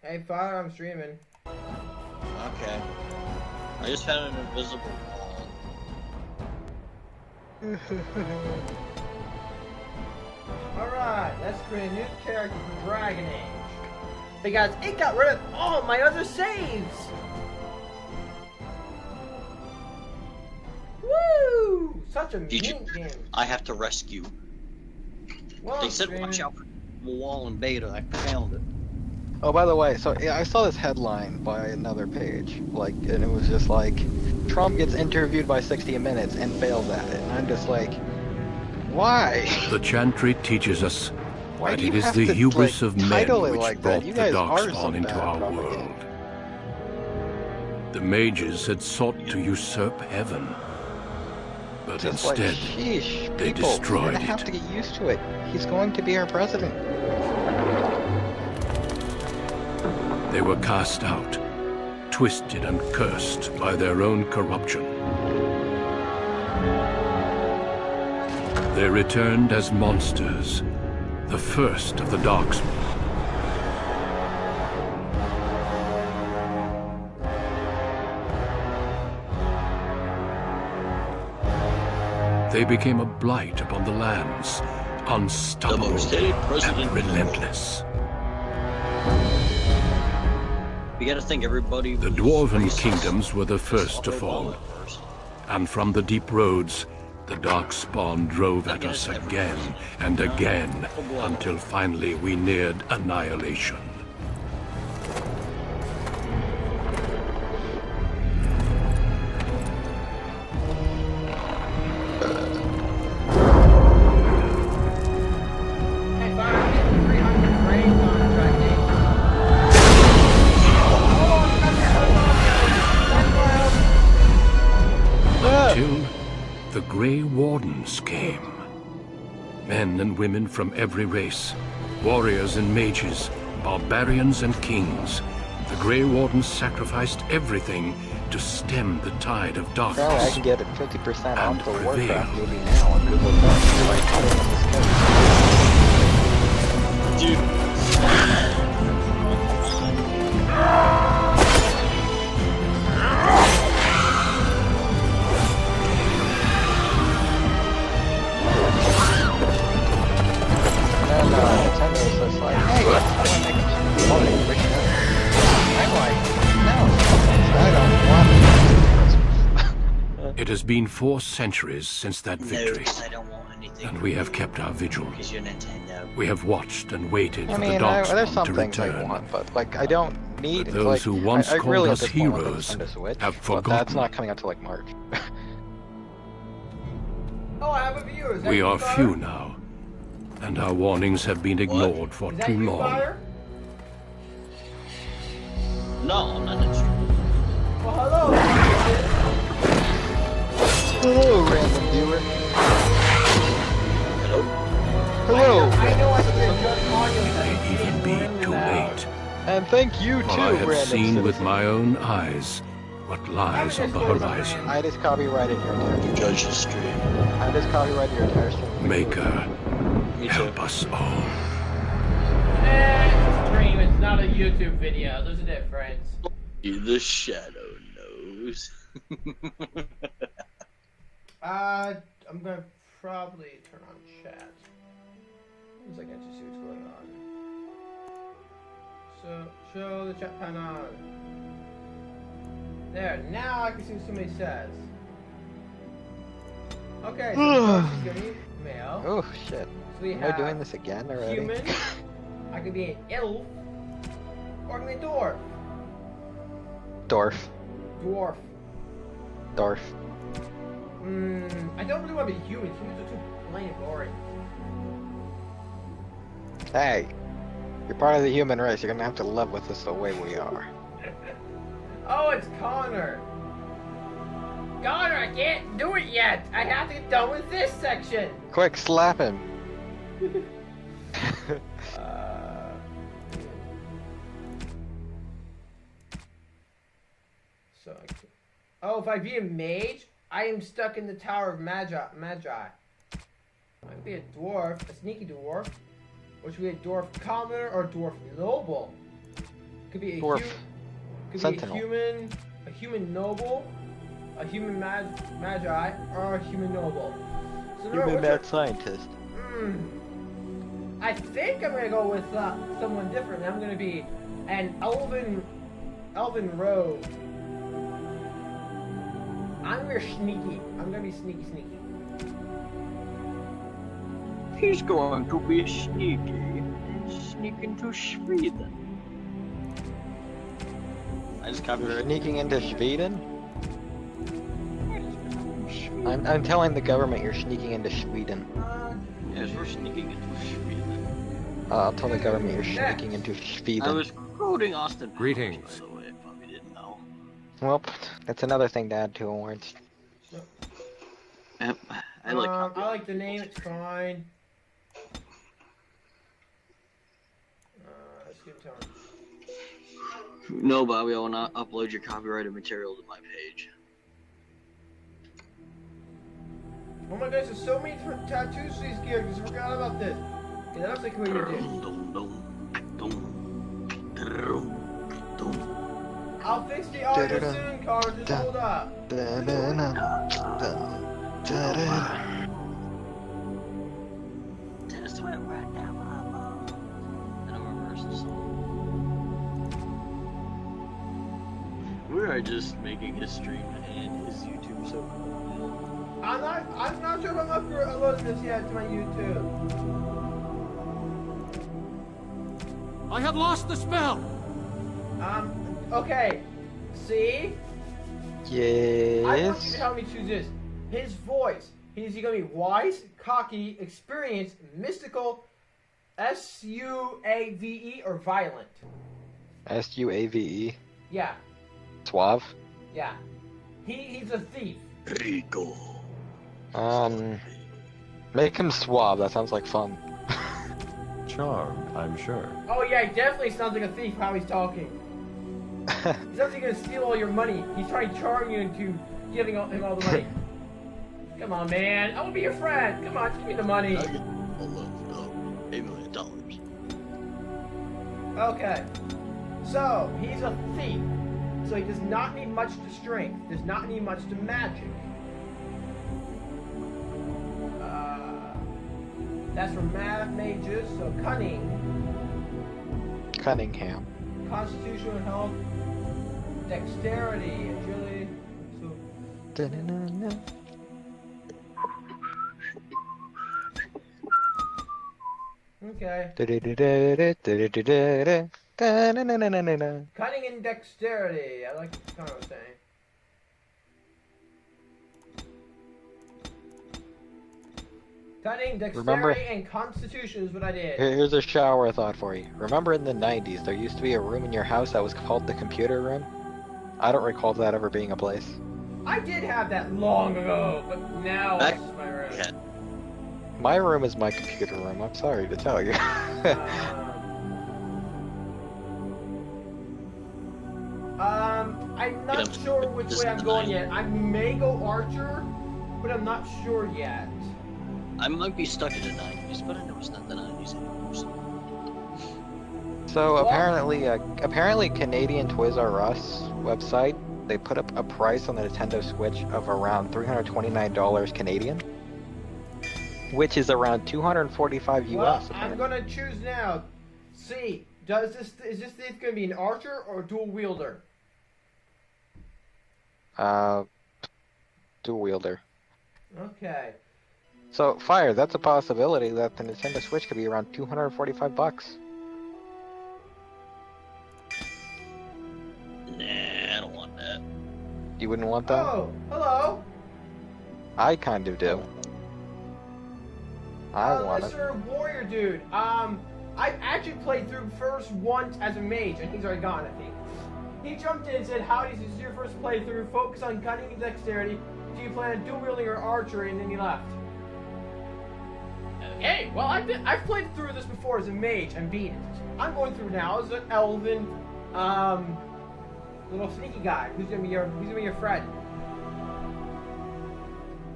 Hey, Father, I'm streaming. Okay. I just found an invisible wall. Alright, let's create a new character for Dragon Age. Because it got rid of all my other saves! Woo! Such a neat game. I have to rescue. Well, They said watch out for the wall in beta. I found it. Oh, by the way, so yeah, I saw this headline by another page, like, and it was just like, Trump gets interviewed by 60 Minutes and fails at it. And I'm just like, why? The Chantry teaches us Why that do you it is have the to, hubris like, of men title it which like that? brought You the guys are Darkspawn some into bad our propaganda. world. The mages had sought to usurp heaven, but Just instead, like, sheesh, they people, you're destroyed gonna have it. to get used to it. He's going to be our president. They were cast out, twisted and cursed by their own corruption. They returned as monsters, the first of the Darkspawn. They became a blight upon the lands, unstoppable and relentless. You gotta think everybody. The Dwarven kingdoms were the first to fall, and from the deep roads, the Darkspawn drove at us again and again, until finally we neared annihilation. Hey, Father, I'm getting 300 frames on Dragon Age. Until the Grey Wardens came. Men and women from every race, warriors and mages, barbarians and kings. The Grey Wardens sacrificed everything to stem the tide of Apparently I darkness. can get it 50% off the prevail. Warcraft movie now on Google Play. Like, put it in the schedule. Dude. And then Nintendo's just like, hey, let's make a money. I'm like, no, I don't want It has been 4 centuries since that No, victory, 'cause I don't want anything. and we have kept our vigil. Because you're Nintendo. We have watched and waited I for the mean, there's Darkspawn some to things I return. want, but like I don't need. But those like, who once I called really us at this point want heroes Nintendo Switch, have but that's forgotten. not coming out till like March. Oh, I have a viewer. Is that We you, are Father? few now, and our warnings have been ignored for Is that too you, long. Father? No, I'm not that sure. Well, hello. Hello, random viewer. Hello? Hello. I know I should just on you. It may even be too late. And thank you For too, I have random seen with citizen. my own eyes what lies on the horizon. I just copyrighted your entire stream. Judge the stream. I just copyrighted your entire stream. Maker, Me too. help us all. It's a stream, it's not a YouTube video. There's a difference. The shadow knows. I'm gonna probably turn on chat. Once I can actually see what's going on. So, show the chat panel. There, now I can see what somebody says. Okay, so first is gonna be male. Oh shit. So we Am I have doing this again already? human. I could be an elf. Or I could be a dwarf. Dwarf. Dwarf. Dwarf. I don't really want to be human. Humans are too plain and boring. Hey, you're part of the human race. You're gonna have to live with us the way we are. Oh, it's Connor. Connor, I can't do it yet. I have to get done with this section. Quick, slap him. Oh, if I be a mage, I am stuck in the Tower of Magi. I could be a dwarf, a sneaky dwarf. Or should be a dwarf commoner or a dwarf noble? Could be a Dwarf. could Sentinel. be a human noble, a human magi, or a human noble. So Human which mad scientist. I think I'm gonna go with someone different. I'm gonna be an elven rogue. I'm gonna be sneaky. I'm gonna be sneaky. He's going to be sneaky. Sneak into Sweden. I just copied You're it. sneaking into Sweden? I'm telling the government you're sneaking into Sweden. Yes, we're sneaking into Sweden. I'll tell the government you're Next. sneaking into I Sweden. was quoting Austin Powers, Greetings. by the way, if you didn't know. Well, that's another thing to add to awards. Yep. I I like like the name. It's fine. Let's give it to him. No, Bobby, I will not upload your copyrighted material to my page. Oh my goodness, there's so many different tattoos for these characters. I forgot about this. Okay, that looks like what you do. I'll fix the audio soon, Carl. Just hold up. Tennis went right down my mom. And I'll reverse the song. We are just making his stream and his YouTube so cool. I'm not sure if I'm uploading this yet to my YouTube. I have lost the spell! Okay. See? I want you Yes. to help me choose this. His voice. Is he gonna be wise, cocky, experienced, mystical, SUAVE, or violent? SUAVE. Yeah, Suave. yeah. He's a thief. Rico. Make him suave. That sounds like fun. Charmed, I'm sure. Oh yeah, he definitely sounds like a thief how he's talking. He sounds like he's gonna steal all your money. He's trying to charm you into giving him all the money. Come on, man. I want to be your friend. Come on, give me the money. I get $8 million. Okay. So, he's a thief. So he does not need much to strength. Does not need much to magic. That's for mages. So cunning, Cunningham. constitutional health, dexterity, agility. So Da-na-na-na. okay. Da-da-da-da-da-da-da-da. Da-na-na-na-na-na. Cunning and dexterity. I like what Connor was saying. Cunning, dexterity, Remember- and constitution is what I did. Here's a shower thought for you. Remember in the 90s, there used to be a room in your house that was called the computer room? I don't recall that ever being a place. I did have that long ago, but now Back- it's my room. Yeah. My room is my computer room, I'm sorry to tell you. I'm not Yeah, sure which this way is I'm the going night. yet. I may go archer, but I'm not sure yet. I might be stuck in the 90s, but I know it's not the 90s anymore. So What? apparently Canadian Toys R Us website, they put up a price on the Nintendo Switch of around $329 Canadian, which is around 245 Well, US. I'm gonna choose now. See, is this thief gonna be an archer or a dual wielder? Dual wielder. Okay. So Fire, that's a possibility that the Nintendo Switch could be around 245 bucks. Nah, I don't want that. You wouldn't want that? Oh, hello. I kind of do. I want it. Mr. Warrior Dude. I actually played through first once as a mage, and he's already gone, I think. He jumped in and said, "Howdy, this is your first playthrough. Focus on cunning and dexterity. Do you plan on dual wielding or archery?" And then he left. Okay, well, I've played through this before as a mage and beat it. I'm going through now as an elven, little sneaky guy who's gonna be your friend.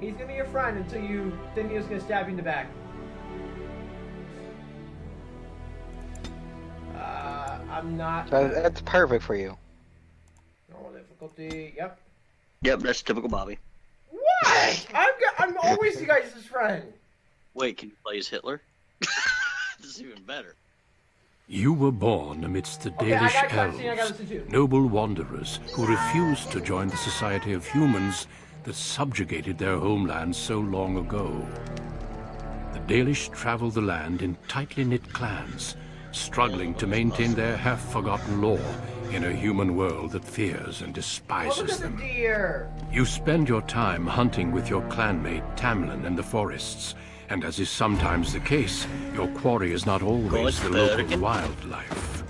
He's gonna be your friend until you think he's gonna stab you in the back. I'm not. That's perfect for you. Normal difficulty. Yep. Yep, that's typical Bobby. What? I'm always you guys' friend. Wait, can you play as Hitler? This is even better. You were born amidst the Okay, I Dalish got cutscene, I got elves, this too. noble wanderers who refused to join the society of humans that subjugated their homeland so long ago. The Dalish travel the land in tightly knit clans, struggling to maintain their half-forgotten lore in a human world that fears and Oh, look despises at the them. deer. You spend your time hunting with your clanmate Tamlin in the forests, and as is sometimes the case, your quarry is not always the local wildlife.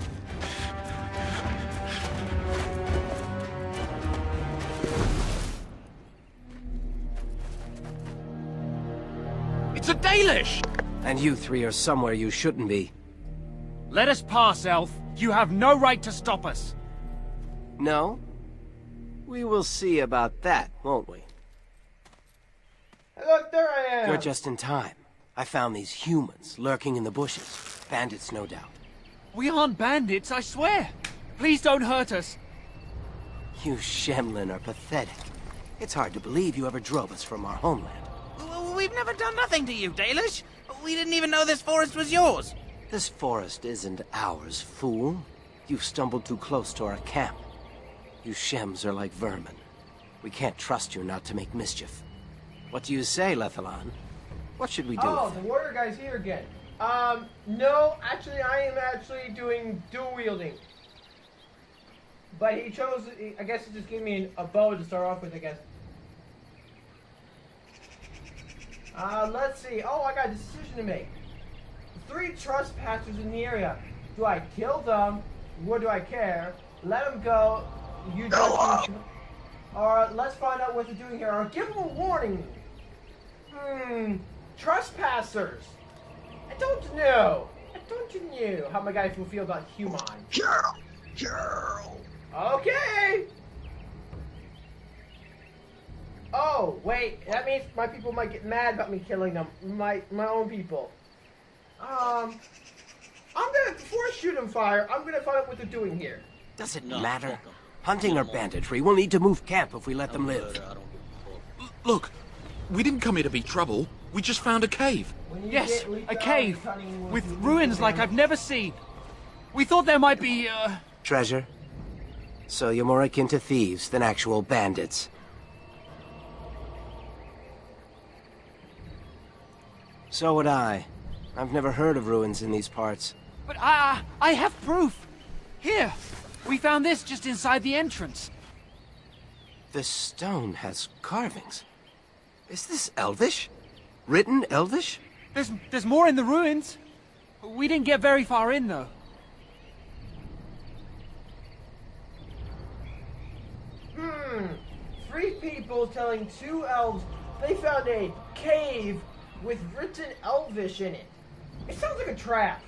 It's a Dalish! And you three are somewhere you shouldn't be. Let us pass, Elf. You have no right to stop us. No? We will see about that, won't we? Hey, look, there I am. You're just in time. I found these humans lurking in the bushes. Bandits, no doubt. We aren't bandits, I swear. Please don't hurt us. You Shemlin are pathetic. It's hard to believe you ever drove us from our homeland. We've never done nothing to you, Dalish. We didn't even know this forest was yours. This forest isn't ours, fool. You've stumbled too close to our camp. You Shems are like vermin. We can't trust you not to make mischief. What do you say, Lethalon? What should we do Oh, with the him? warrior guy's here again. No, actually, I am actually doing dual wielding. But he chose, I guess he just gave me a bow to start off with, I guess. Let's see. Oh, I got a decision to make. 3 trespassers in the area. Do I kill them? What do I care? Let them go. You judge me. Or let's find out what they're doing here. Or give them a warning. Trespassers. I don't know. I don't know how my guys will feel about human. Okay. Oh, wait. That means my people might get mad about me killing them. My own people. I'm gonna, before I shoot them fire, I'm gonna find out what they're doing here. Does it No, matter? fuck 'em. Hunting or banditry, we'll need to move camp if we let them live. I don't give a fuck. Look, we didn't come here to be trouble. We just found a cave. When you Yes, get leaked a out, cave you're cutting with you ruins leak like them. I've never seen. We thought there might be, Treasure? So you're more akin to thieves than actual bandits. So would I. I've never heard of ruins in these parts. But I have proof. Here, we found this just inside the entrance. This stone has carvings. Is this Elvish? Written Elvish? There's more in the ruins. We didn't get very far in, though. Three people telling 2 elves they found a cave with written Elvish in it. It sounds like a trap.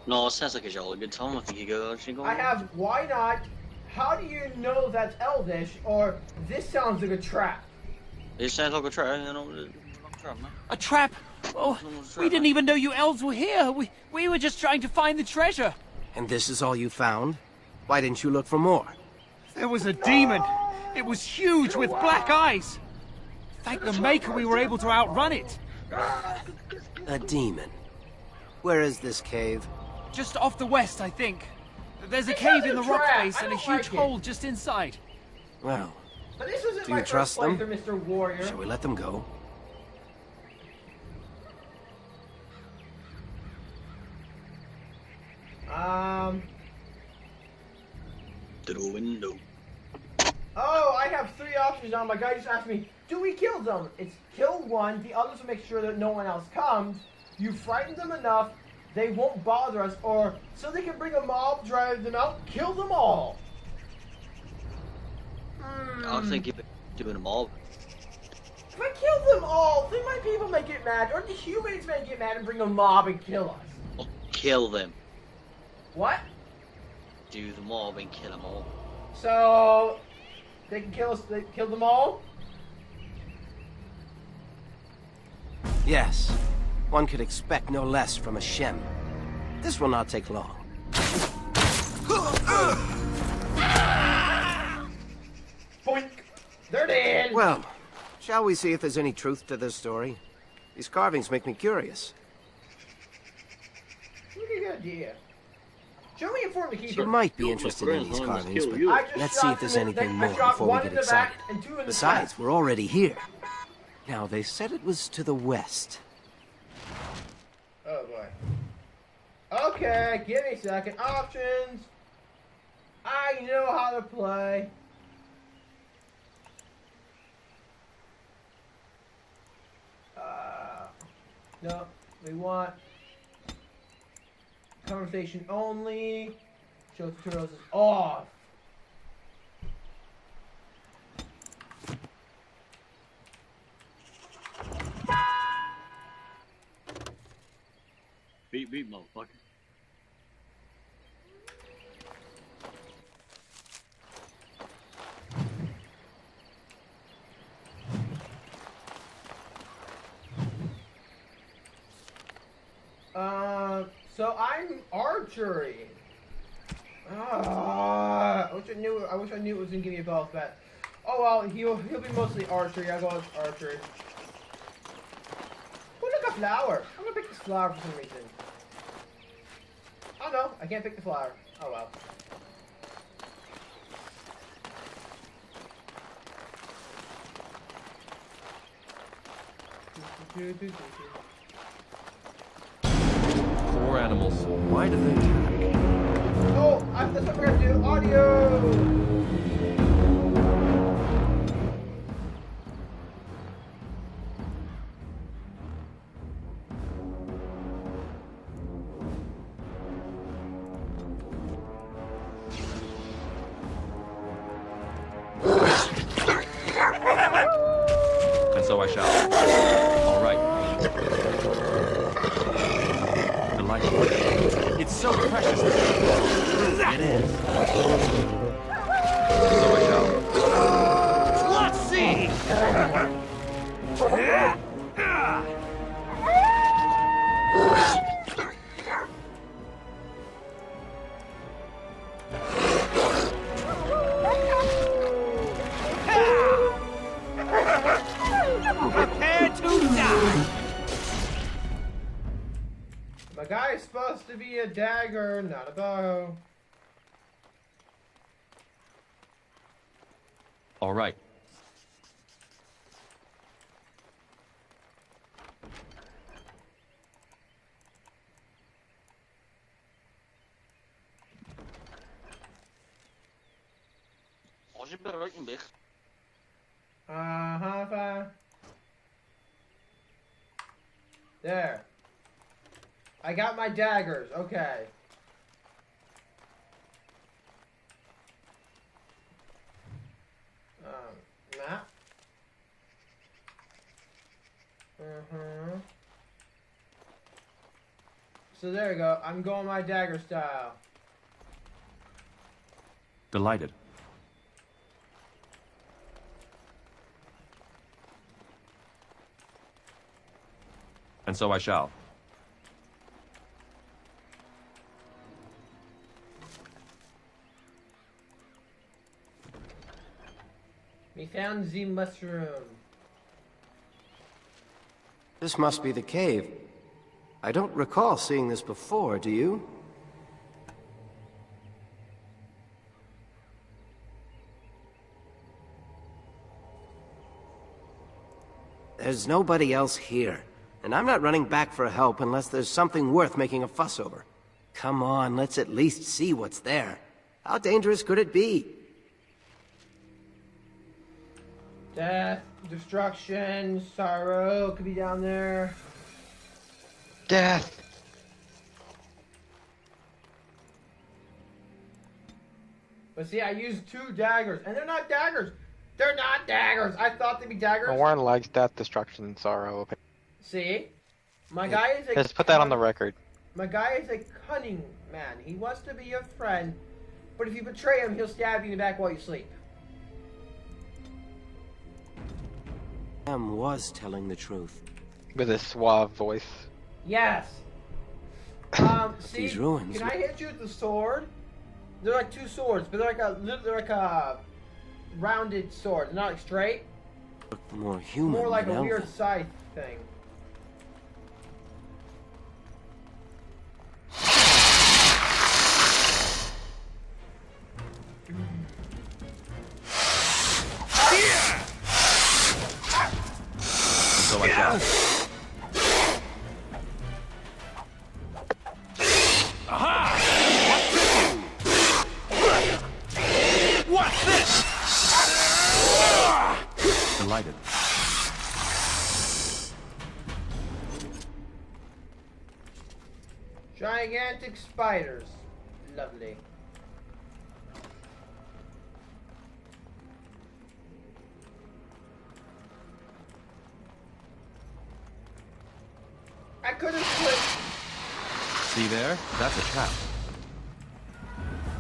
No, it sounds like a jolly good time. I think you go. I have why not? How do you know that's Elvish? Or this sounds like a trap. It sounds like a trap. You know, a trap, man. A trap? Oh, we didn't even know you elves were here. We were just trying to find the treasure. And this is all you found? Why didn't you look for more? There was a demon. It was huge with black eyes. Thank the Maker we were able to outrun it. A demon. Where is this cave? Just off the west, I think. There's a It cave sounds in the like a rock trap. face I and a don't huge like it. hole just inside. Well, But this isn't Do my you trust first them? playthrough, Mr. Warrior. shall we let them go? To the window. Oh, I have 3 options now. My guy just asked me, do we kill them? It's kill one, the others will make sure that no one else comes. You frighten them enough, they won't bother us, or so they can bring a mob, drive them out, kill them all. I think you're doing them all. If I kill them all, then my people may get mad, or the humans may get mad and bring a mob and kill us. I'll kill them. What? Do the mob and kill them all. So, they can kill us, they kill them all? Yes. One could expect no less from a Shem. This will not take long. Boink! They're dead! Well, shall we see if there's any truth to this story? These carvings make me curious. Look at good idea. Show me Inform the Keeper. You might be interested in these carvings, but I just let's see if there's anything more before we get excited. Besides, we're already here. Now, they said it was to the west. Oh boy. Okay, give me a second. Options. I know how to play. No, we want conversation only. Show tutorials is off. Beat, motherfucker. So I'm archery. I wish I knew it was gonna give me a both, but oh well, he'll be mostly archery. I'll go with archery. Oh, look, a flower. I'm gonna pick this flower for some reason. Oh no, I can't pick the flower. Oh well. Poor animals. Why do they attack? Oh, that's what we're gonna do. Audio. And so I shall. All right. Delightful. It's so precious. It is. And so I shall. Let's see! Prepare to die! My guy is supposed to be a dagger, not a bow. All right. Als je bereikt weg. Fine. There. I got my daggers, okay. Map. So there you go. I'm going my dagger style. Delighted. And so I shall. We found the mushroom. This must be the cave. I don't recall seeing this before, do you? There's nobody else here, and I'm not running back for help unless there's something worth making a fuss over. Come on, let's at least see what's there. How dangerous could it be? Death, destruction, sorrow could be down there. Death. But see, I used 2 daggers, and they're not daggers. They're not daggers. I thought they'd be daggers. Warren likes death, destruction, and sorrow. See, my guy is a. Let's put that on the record. My guy is a cunning man. He wants to be your friend, but if you betray him, he'll stab you in the back while you sleep. Em was telling the truth. With a suave voice. Yes. See, These ruins. can I hit you with the sword? They're like two swords, but they're like a rounded sword. They're not like straight. Look more human. More like than a weird elven. scythe thing. So I shall. What's this? Delighted. Gigantic spiders. Lovely. I could have switched. See there? That's a trap.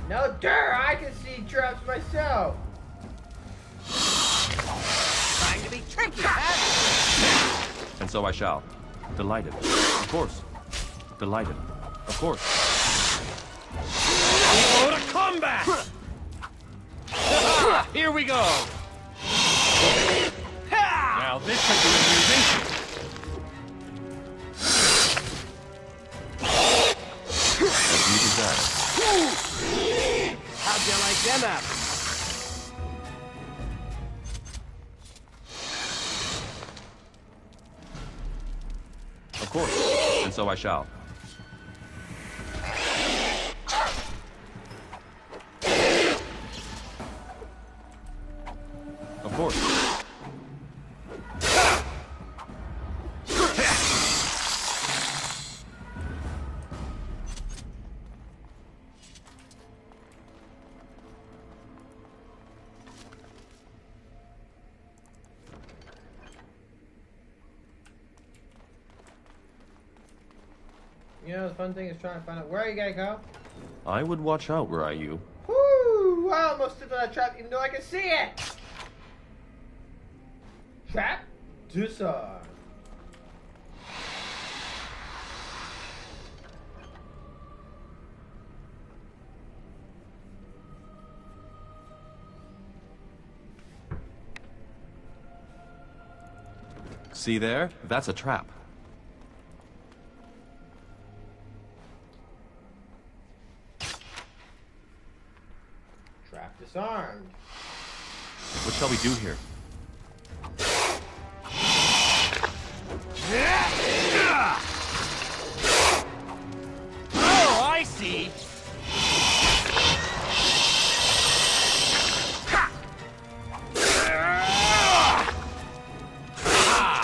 No, I can see traps myself. Trying to be tricky, huh? And so I shall. Delighted. Of course. Delighted. Of course. Go to combat! Here we go! Now this should be amusing. As you desire. How'd you like them apples? Of course. And so I shall. Of course. You know, the fun thing is trying to find out where you gotta go. I would watch out were I you. Whoo! I almost stood on that trap even though I can see it! Trap? Disarm. See there? That's a trap. Trap disarmed. What shall we do here? Oh, I see.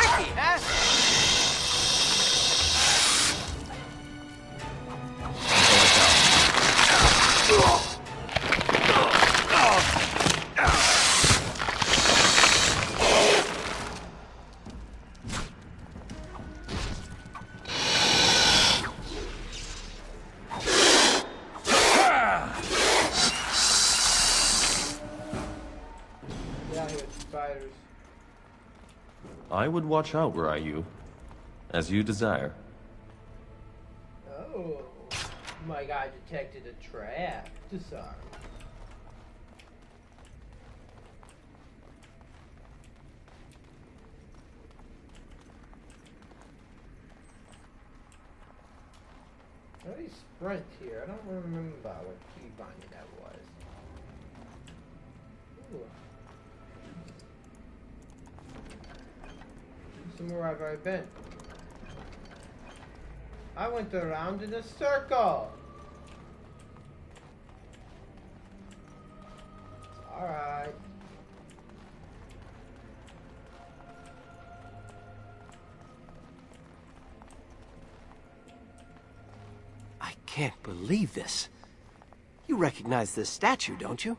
Tricky, huh? Get out here with spiders. I would watch out were I you. As you desire. Oh. My guy detected a trap. Disarm. How do you sprint here? I don't remember what key binding that was. Ooh. Somewhere I've already been. I went around in a circle. It's alright. I can't believe this. You recognize this statue, don't you?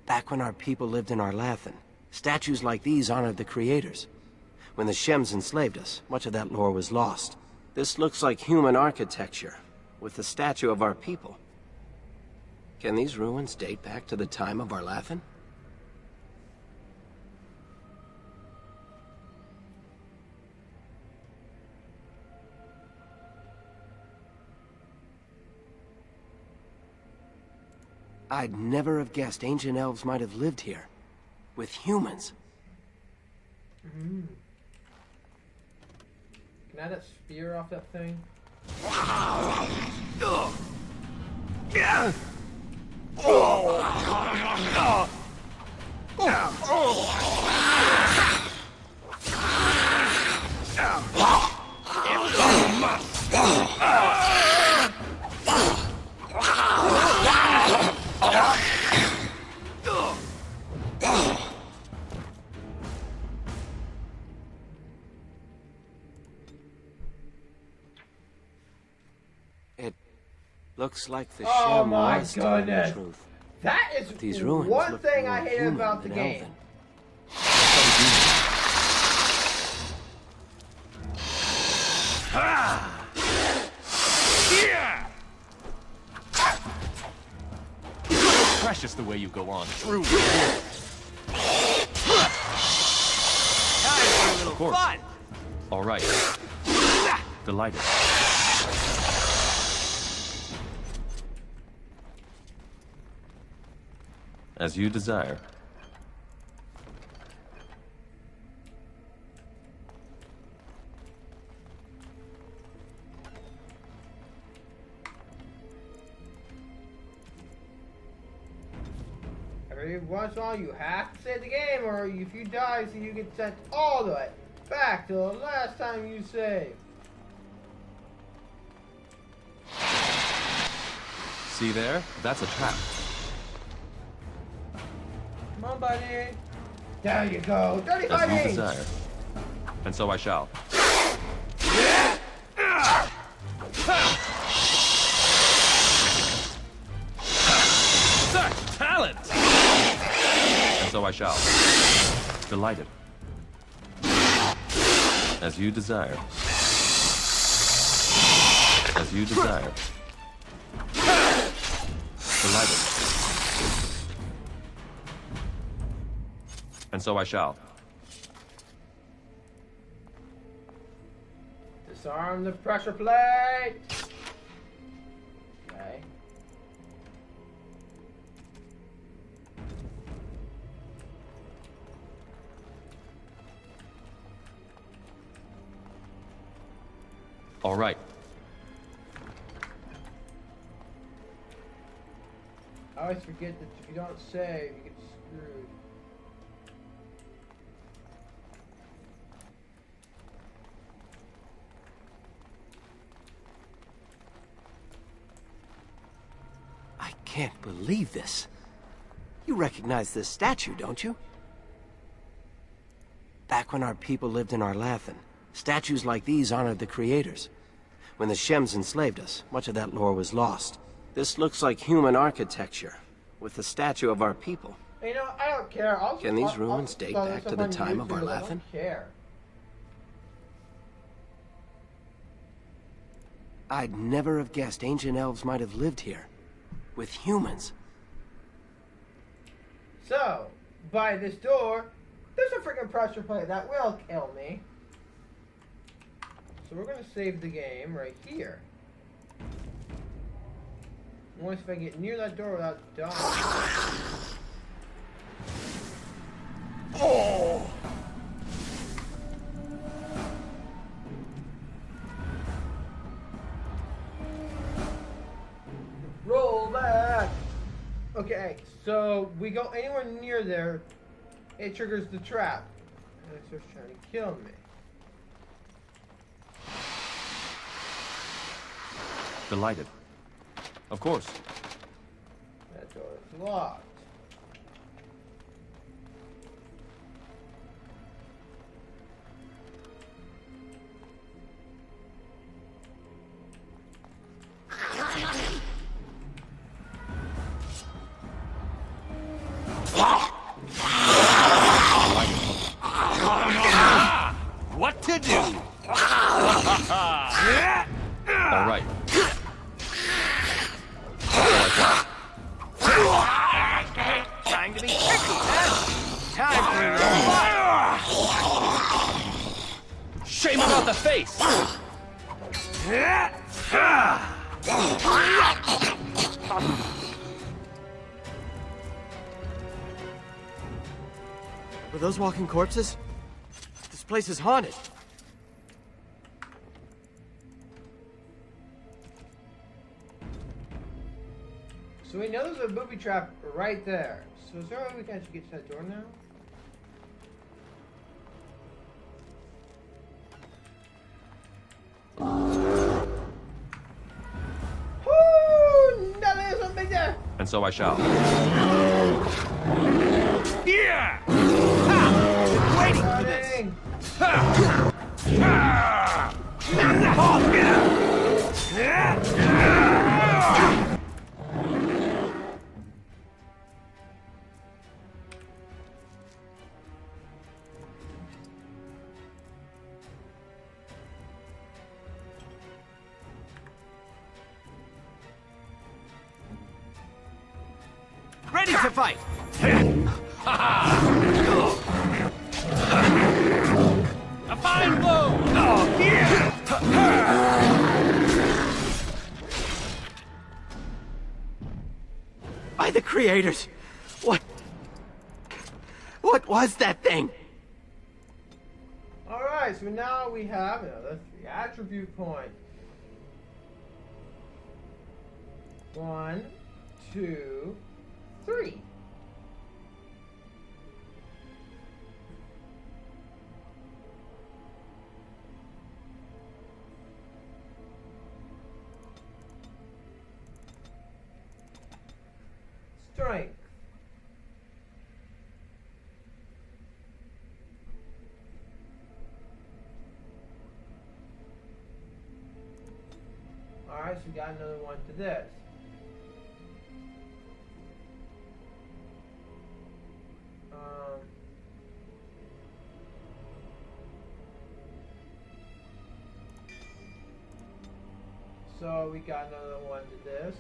Back when our people lived in Arlathan, statues like these honored the creators. When the Shems enslaved us, much of that lore was lost. This looks like human architecture, with the statue of our people. Can these ruins date back to the time of Arlathan? I'd never have guessed ancient elves might have lived here. With humans. Can I have that spear off that thing? It looks like the Oh Shem my was telling the goodness. truth. That is These ruins one look thing more I hate human about the than game. elven. Precious the way you go on. Truly. Of course. Fun! All right. Delighted. As you desire. Every once in a while, you have to save the game, or if you die, so you get sent all the way back to the last time you saved. See there? That's a trap. Come on, buddy. There you go. Dirty As you fighting. desire. And so I shall. Such talent! And so I shall. Delighted. As you desire. As you desire. Delighted. And so I shall. Disarm the pressure plate. Okay. All right. I always forget that if you don't save, you get screwed. I can't believe this. You recognize this statue, don't you? Back when our people lived in Arlathan, statues like these honored the creators. When the Shems enslaved us, much of that lore was lost. This looks like human architecture, with the statue of our people. You know, I don't care. Can these ruins date I'll back to stuff the on time of YouTube. I Arlathan? don't care. I'd never have guessed ancient elves might have lived here. With humans. So, by this door, there's a freaking pressure plate that will kill me. So we're gonna save the game right here. Once if I get near that door without dying. Oh! Roll back! Okay, so we go anywhere near there, it triggers the trap. And it starts trying to kill me. Delighted. Of course. That door is locked. What to do? All right. Trying to be tricky, huh? Time for Shame about the face! Were those walking corpses? This place is haunted. So we know there's a booby trap right there. So is there a way we can actually get to that door now? Woo! Nothing is something there! And so I shall. Yeah! Ha! Been waiting for this! Running. Ha! Ah! Oh, Ready to fight! a fine blow! Oh, yeah! By the creators! What was that thing? Alright, so now we have another 3 attribute points. 1, 2, 3. Strength. Alright, so we got another one to this. So we got another one to this.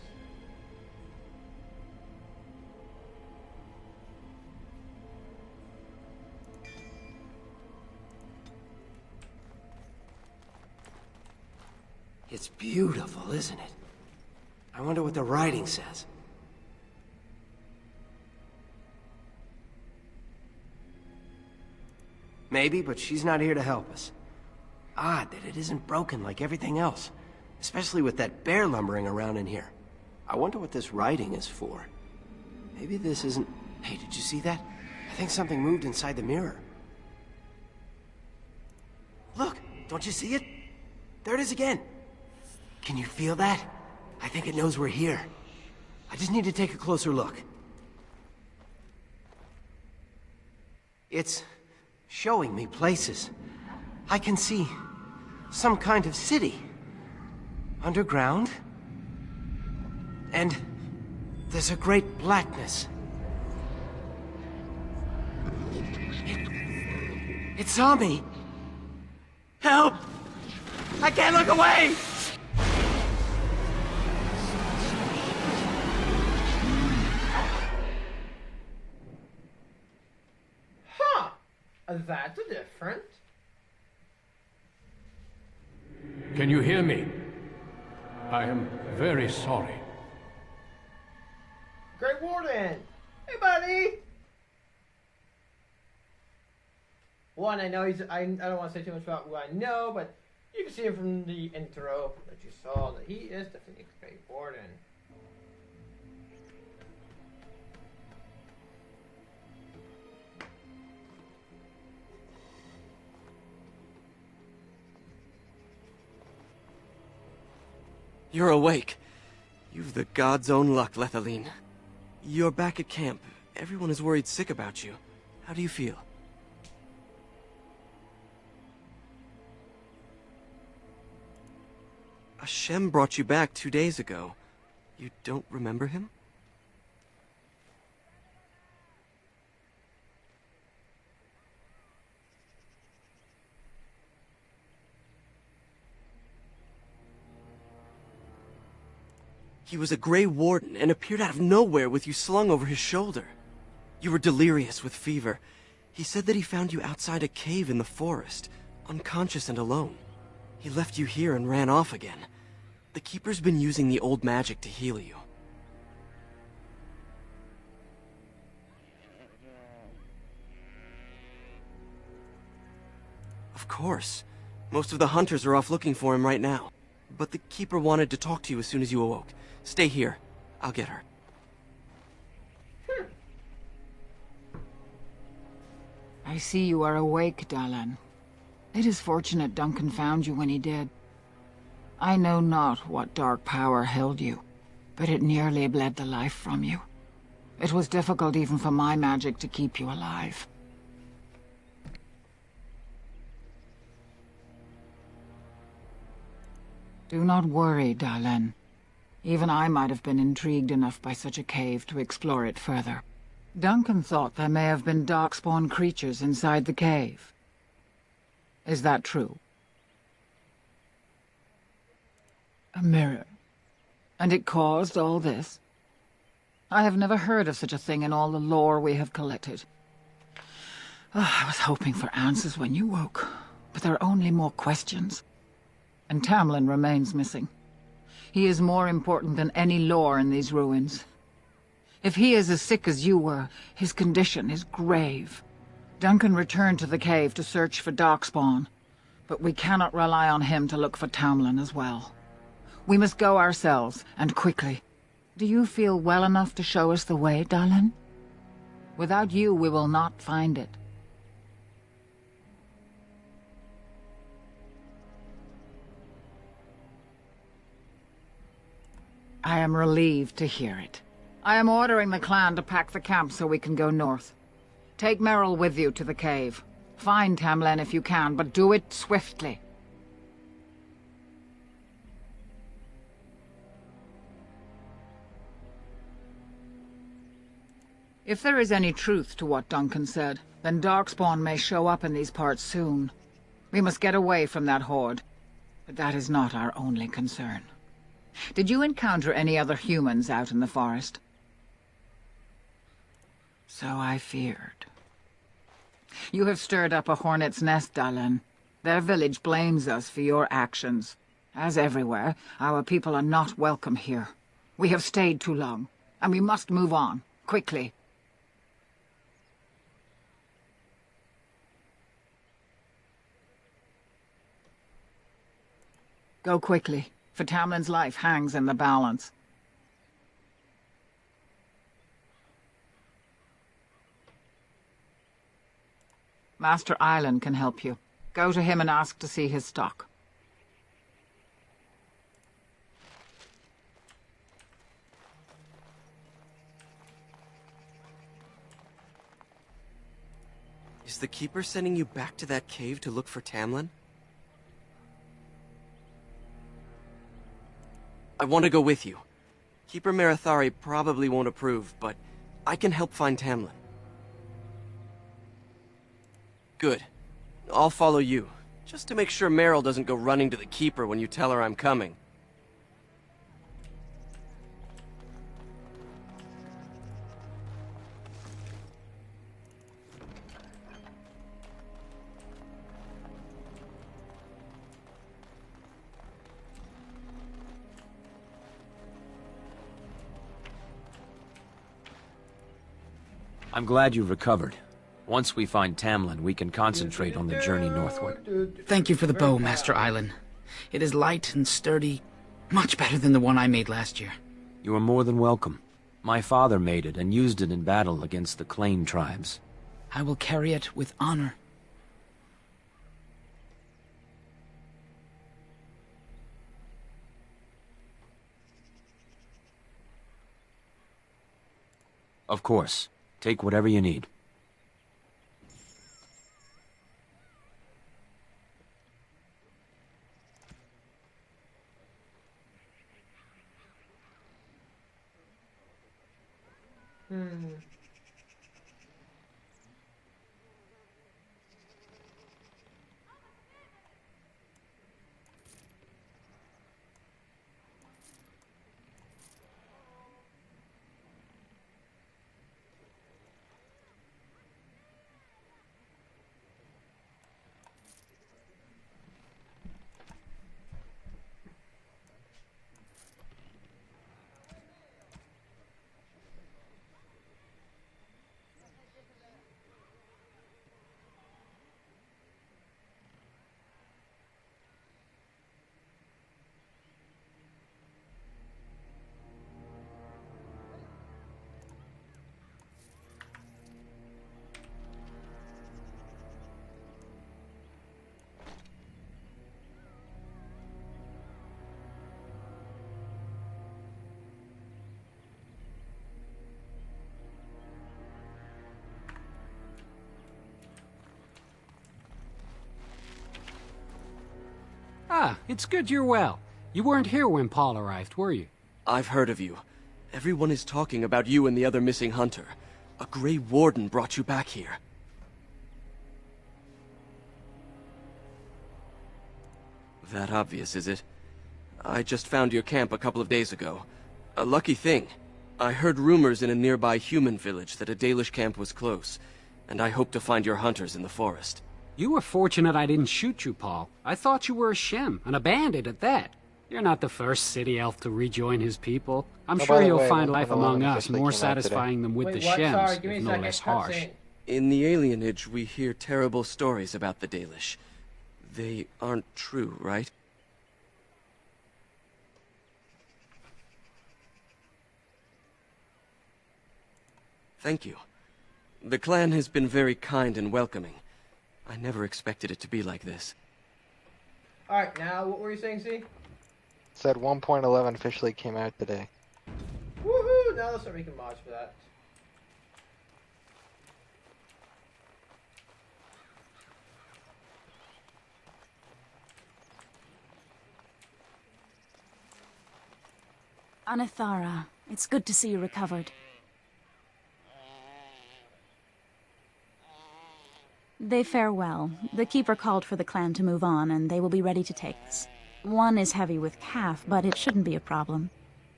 It's beautiful, isn't it? I wonder what the writing says. Maybe, but she's not here to help us. Odd that it isn't broken like everything else. Especially with that bear lumbering around in here. I wonder what this writing is for. Maybe this isn't... Hey, did you see that? I think something moved inside the mirror. Look, don't you see it? There it is again. Can you feel that? I think it knows we're here. I just need to take a closer look. It's showing me places. I can see some kind of city. Underground. And there's a great blackness. It saw me. Help! I can't look away! Huh! That's different. Can you hear me? I am very sorry. Grey Warden! Hey, buddy! One, I know I don't want to say too much about who I know, but you can see him from the intro that you saw that he is definitely Grey Warden. You're awake. You've the god's own luck, Lethaline. You're back at camp. Everyone is worried sick about you. How do you feel? Hashem brought you back 2 days ago. You don't remember him? He was a Grey Warden and appeared out of nowhere with you slung over his shoulder. You were delirious with fever. He said that he found you outside a cave in the forest, unconscious and alone. He left you here and ran off again. The Keeper's been using the old magic to heal you. Of course. Most of the hunters are off looking for him right now. But the Keeper wanted to talk to you as soon as you awoke. Stay here. I'll get her. I see you are awake, Dahlan. It is fortunate Duncan found you when he did. I know not what dark power held you, but it nearly bled the life from you. It was difficult even for my magic to keep you alive. Do not worry, Dahlan. Even I might have been intrigued enough by such a cave to explore it further. Duncan thought there may have been darkspawn creatures inside the cave. Is that true? A mirror. And it caused all this? I have never heard of such a thing in all the lore we have collected. I was hoping for answers when you woke, but there are only more questions. And Tamlin remains missing. He is more important than any lore in these ruins. If he is as sick as you were, his condition is grave. Duncan returned to the cave to search for Darkspawn, but we cannot rely on him to look for Tamlin as well. We must go ourselves, and quickly. Do you feel well enough to show us the way, Dahlan? Without you, we will not find it. I am relieved to hear it. I am ordering the clan to pack the camp so we can go north. Take Merrill with you to the cave. Find Tamlin if you can, but do it swiftly. If there is any truth to what Duncan said, then Darkspawn may show up in these parts soon. We must get away from that horde. But that is not our only concern. Did you encounter any other humans out in the forest? So I feared. You have stirred up a hornet's nest, Dahlan. Their village blames us for your actions. As everywhere, our people are not welcome here. We have stayed too long, and we must move on, quickly. Go quickly, for Tamlin's life hangs in the balance. Master Island can help you. Go to him and ask to see his stock. Is the Keeper sending you back to that cave to look for Tamlin? I want to go with you. Keeper Marathari probably won't approve, but I can help find Tamlin. Good. I'll follow you, just to make sure Merrill doesn't go running to the Keeper when you tell her I'm coming. I'm glad you've recovered. Once we find Tamlin, we can concentrate on the journey northward. Thank you for the bow, Master Island. It is light and sturdy, much better than the one I made last year. You are more than welcome. My father made it and used it in battle against the Claim tribes. I will carry it with honor. Of course. Take whatever you need. Ah, it's good you're well. You weren't here when Paul arrived, were you? I've heard of you. Everyone is talking about you and the other missing hunter. A Grey Warden brought you back here. That obvious, is it? I just found your camp a couple of days ago. A lucky thing. I heard rumors in a nearby human village that a Dalish camp was close, and I hope to find your hunters in the forest. You were fortunate I didn't shoot you, Paul. I thought you were a Shem, and a bandit at that. You're not the first city elf to rejoin his people. I'm Oh, sure by the you'll way, find 1.11 life among us officially more came out today. satisfying than with Wait, the what? Shems, Sorry, give me a if no second. less harsh. Cutscene. In the alienage, we hear terrible stories about the Dalish. They aren't true, right? Thank you. The clan has been very kind and welcoming. I never expected it to be like this. Alright, now what were you saying, C? Said 1.11 officially came out today. Woohoo! Now let's start making mods for that. Anithara, it's good to see you recovered. They fare well. The Keeper called for the clan to move on, and they will be ready to take us. One is heavy with calf, but it shouldn't be a problem.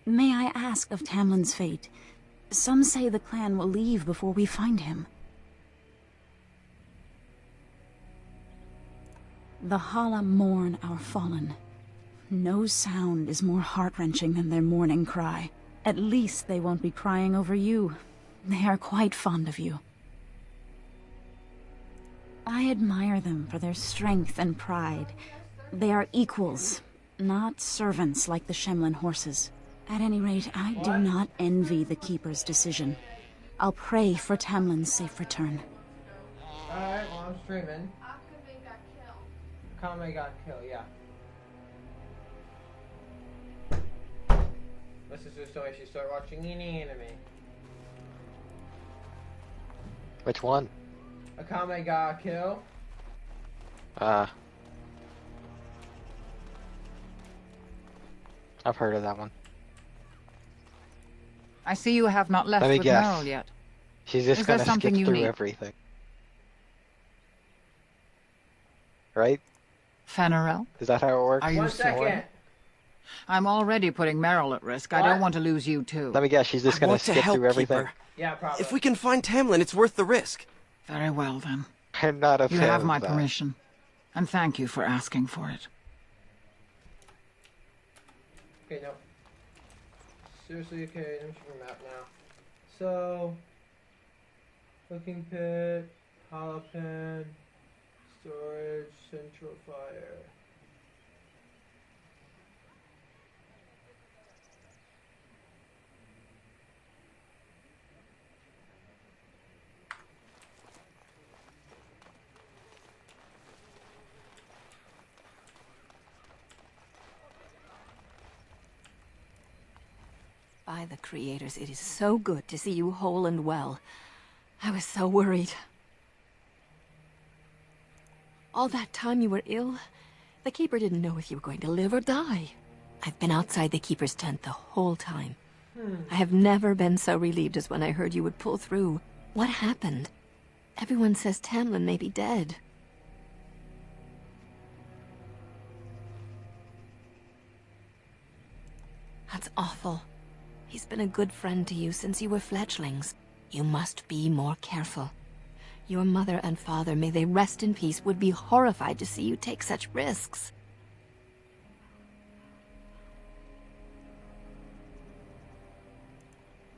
May I ask of Tamlin's fate? Some say the clan will leave before we find him. The Hala mourn our fallen. No sound is more heart-wrenching than their mourning cry. At least they won't be crying over you. They are quite fond of you. I admire them for their strength and pride. They are equals, not servants like the Shemlin horses. At any rate, I do not envy the Keeper's decision. I'll pray for Tamlin's safe return. Alright, well I'm streaming. Akame got killed, yeah. My sister told me she started watching any anime. Which one? Akame got killed. I've heard of that one. I see you have not left Let me with guess. Meryl yet. She's just Is there gonna skip something you through need? everything. Right? Fenarel? Is that how it works? Are you One certain? second. I'm already putting Meryl at risk. I don't want to lose you too. Let me guess, she's just I gonna want to skip help, through everything? Keeper. Yeah, probably. If we can find Tamlin, it's worth the risk. Very well then. I'm not a You fan have of my that. permission. And thank you for asking for it. Okay, no. Seriously, okay, let me check the map now. So, cooking pit, hollow pen, storage, central fire. By the creators, it is so good to see you whole and well. I was so worried. All that time you were ill, the Keeper didn't know if you were going to live or die. I've been outside the Keeper's tent the whole time. I have never been so relieved as when I heard you would pull through. What happened? Everyone says Tamlin may be dead. That's awful. He's been a good friend to you since you were fledglings. You must be more careful. Your mother and father, may they rest in peace, would be horrified to see you take such risks.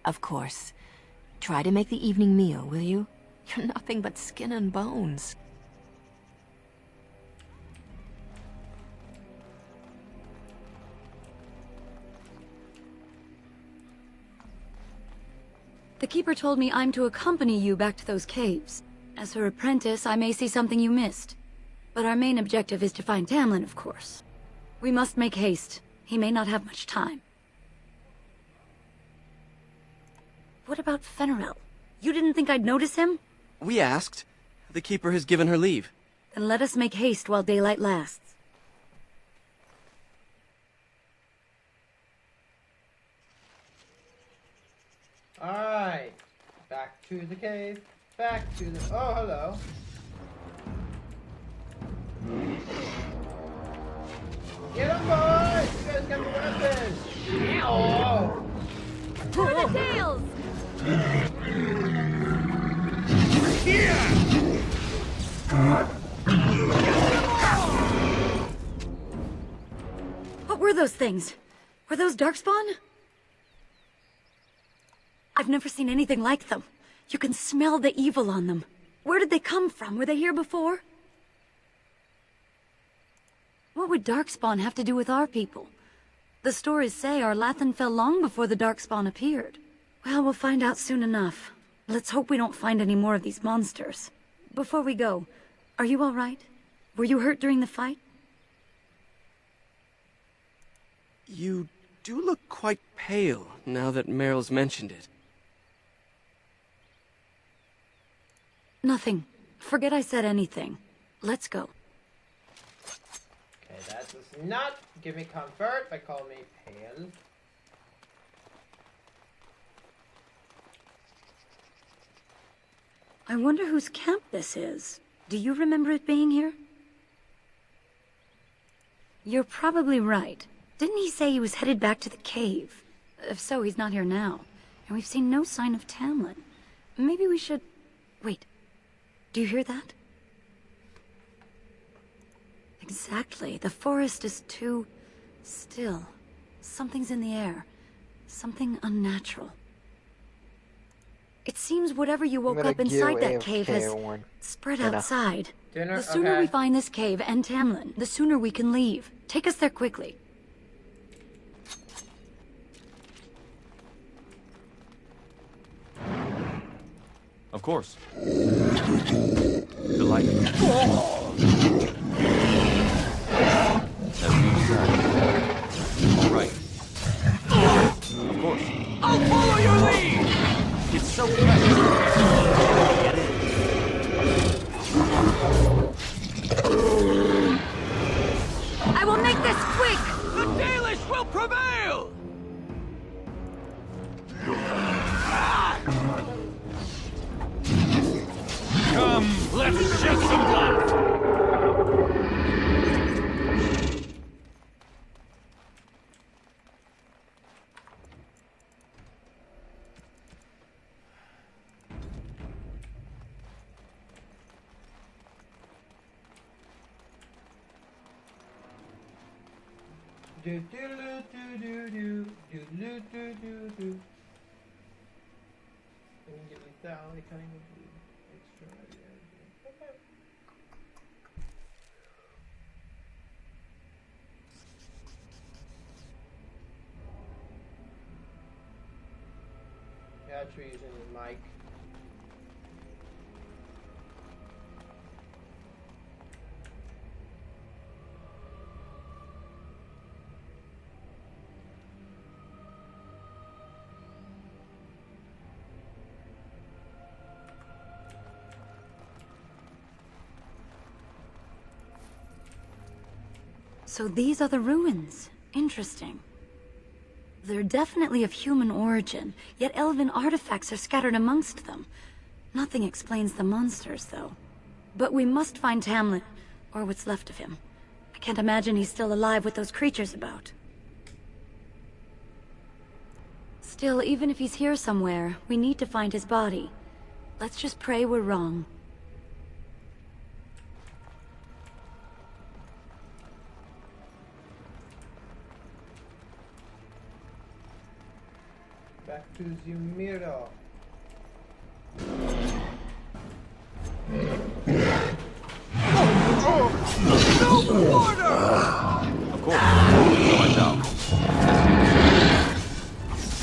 Of course. Try to make the evening meal, will you? You're nothing but skin and bones. The Keeper told me I'm to accompany you back to those caves. As her apprentice, I may see something you missed. But our main objective is to find Tamlin, of course. We must make haste. He may not have much time. What about Fenarel? You didn't think I'd notice him? We asked. The Keeper has given her leave. Then let us make haste while daylight lasts. Alright. Back to the cave. Back to the... Oh, hello. Get him, boys! You guys got the weapons! Oh! For the tails! What were those things? Were those Darkspawn? I've never seen anything like them. You can smell the evil on them. Where did they come from? Were they here before? What would Darkspawn have to do with our people? The stories say our Lathan fell long before the Darkspawn appeared. Well, we'll find out soon enough. Let's hope we don't find any more of these monsters. Before we go, are you all right? Were you hurt during the fight? You do look quite pale now that Meryl's mentioned it. Nothing. Forget I said anything. Let's go. Okay, that does not give me comfort by calling me pale. I wonder whose camp this is. Do you remember it being here? You're probably right. Didn't he say he was headed back to the cave? If so, he's not here now. And we've seen no sign of Tamlin. Maybe we should... Wait. Do you hear that? Exactly. The forest is too... still. Something's in the air. Something unnatural. It seems whatever you woke up inside that cave has spread outside. The sooner we find this cave and Tamlin, the sooner we can leave. Take us there quickly. Of course. Delighted. As you desire. All right. Of course. I'll follow your lead! It's so precious. I will make this quick! The Dalish will prevail! Come, let's shed some blood! Do do do do do do do do do do. We can get like that, only cutting the extra. Okay. Yeah, actually using the mic. So these are the ruins. Interesting. They're definitely of human origin, yet elven artifacts are scattered amongst them. Nothing explains the monsters, though. But we must find Tamlin, or what's left of him. I can't imagine he's still alive with those creatures about. Still, even if he's here somewhere, we need to find his body. Let's just pray we're wrong. Back to Zumiro. No order! Of course. Watch out.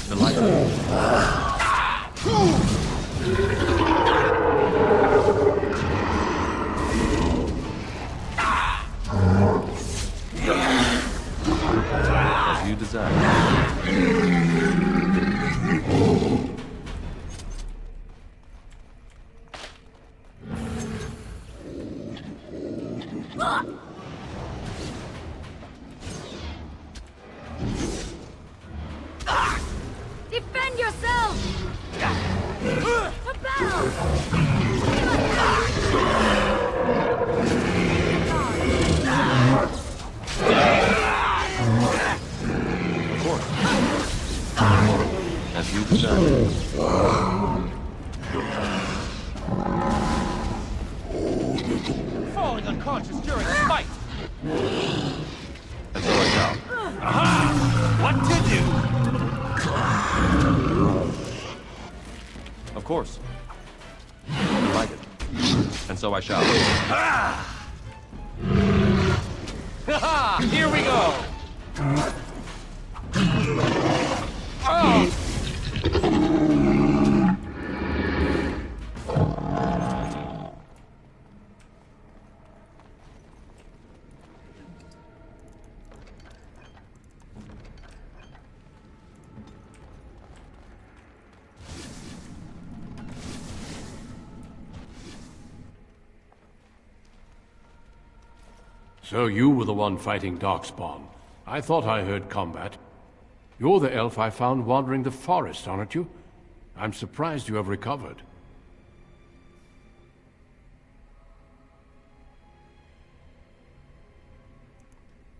Delighted. As you desire. Defend yourself! Falling unconscious during a fight! And so I shall. Aha! What to do? Of course. You like it. And so I shall. Haha! Here we go! Oh! So you were the one fighting Darkspawn. I thought I heard combat. You're the elf I found wandering the forest, aren't you? I'm surprised you have recovered.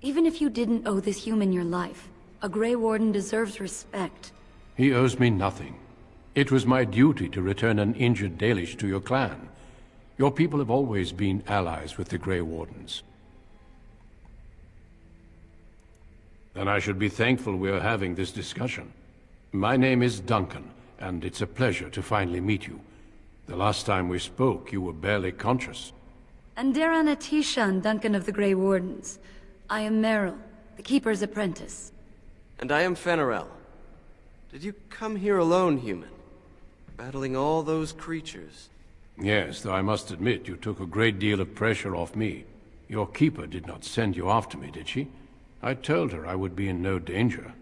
Even if you didn't owe this human your life, a Grey Warden deserves respect. He owes me nothing. It was my duty to return an injured Dalish to your clan. Your people have always been allies with the Grey Wardens. Then I should be thankful we're having this discussion. My name is Duncan, and it's a pleasure to finally meet you. The last time we spoke, you were barely conscious. Andarana Tishan, Duncan of the Grey Wardens. I am Meryl, the Keeper's apprentice. And I am Fenarel. Did you come here alone, human? Battling all those creatures? Yes, though I must admit you took a great deal of pressure off me. Your keeper did not send you after me, did she? I told her I would be in no danger.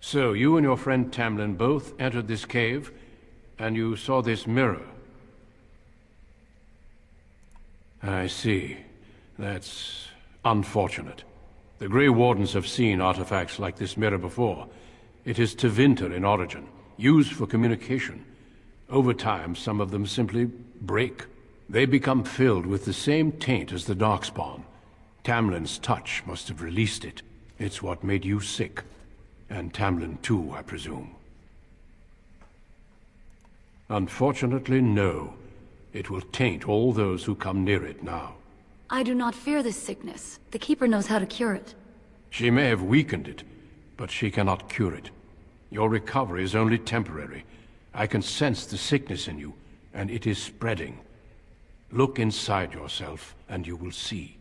So, you and your friend Tamlin both entered this cave, and you saw this mirror. I see. That's unfortunate. The Grey Wardens have seen artifacts like this mirror before. It is Tevinter in origin, used for communication. Over time, some of them simply break. They become filled with the same taint as the Darkspawn. Tamlin's touch must have released it. It's what made you sick. And Tamlin too, I presume. Unfortunately, no. It will taint all those who come near it now. I do not fear this sickness. The Keeper knows how to cure it. She may have weakened it, but she cannot cure it. Your recovery is only temporary. I can sense the sickness in you, and it is spreading. Look inside yourself, and you will see.